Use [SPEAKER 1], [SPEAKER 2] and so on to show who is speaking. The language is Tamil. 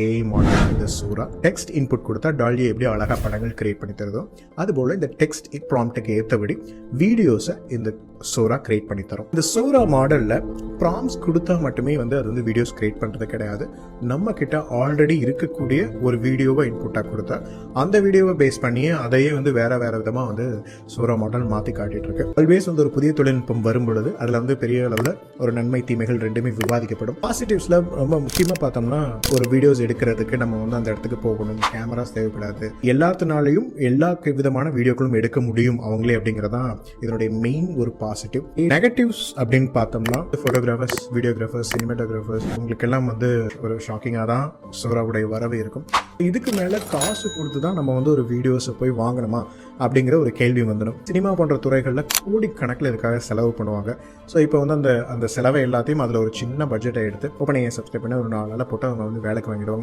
[SPEAKER 1] ஏஐ மாடல் இந்த சூரா டெக்ஸ்ட் இன்புட் கொடுத்தா டால்ஜி எப்படி அழகாக படங்கள் கிரியேட் பண்ணி தருதோ அதுபோல் இந்த டெக்ஸ்ட் ப்ராம்ப்டுக்கு ஏற்றபடி வீடியோஸை இந்த சோரா கிரியேட் பண்ணி தரும். இந்த சோரா மாடலில் ப்ராம்ப்ட்ஸ் கொடுத்தா மட்டுமே வந்து அது வந்து வீடியோஸ் கிரியேட் பண்ணுறது கிடையாது. நம்ம கிட்ட ஆல்ரெடி இருக்கக்கூடிய ஒரு வீடியோவை இன்புட்டாக கொடுத்தா அந்த வீடியோவை பேஸ் பண்ணியே அதையே வந்து வேற விதமாக வந்து சோரா மாடல் மாற்றி காட்டிட்டு இருக்கு. ஆல்வேஸ் வந்து ஒரு புதிய தொழில்நுட்பம் வரும் பொழுது அதில் வந்து பெரிய அளவில் ஒரு நன்மை தீமைகள் ரெண்டுமே விவாதிக்கப்படும். பாசிட்டிவ்ஸில் ரொம்ப முக்கியமாக பார்த்தோம்னா ஒரு வீடியோஸ் எடுக்கிறதுக்கு நம்ம வந்து அந்த இடத்துக்கு போகணும், கேமராஸ் தேவைப்படாது, எல்லாத்தினாலையும் எல்லா விதமான வீடியோக்களும் எடுக்க முடியும் அவங்களே அப்படிங்கிறதான் இதனுடைய மெயின் ஒரு பாசிட்டிவ். நெகட்டிவ்ஸ் அப்படின்னு பார்த்தோம்னா ஃபோட்டோகிராஃபர்ஸ், வீடியோகிராஃபர்ஸ், சினிமாட்டோகிராஃபர்ஸ் உங்களுக்கெல்லாம் வந்து ஒரு ஷாக்கிங்காக தான் சோராவுடைய வரவு இருக்கும். இதுக்கு மேலே காசு கொடுத்து தான் நம்ம வந்து ஒரு வீடியோஸை போய் வாங்கணுமா அப்படிங்கிற ஒரு கேள்வி வந்துடும். சினிமா போன்ற துறைகளில் கோடிக்கணக்கில் இதுக்காக செலவு பண்ணுவாங்க. ஸோ இப்போ வந்து அந்த செலவை எல்லாத்தையும் அதில் ஒரு சின்ன பட்ஜெட்டை எடுத்து ஓப்பன் ஏஐ சப்ஸ்கிரைப் பண்ணி ஒரு 4 நாளில் போட்டு அவங்க வந்து வேலைக்கு வாங்கிடுவாங்க.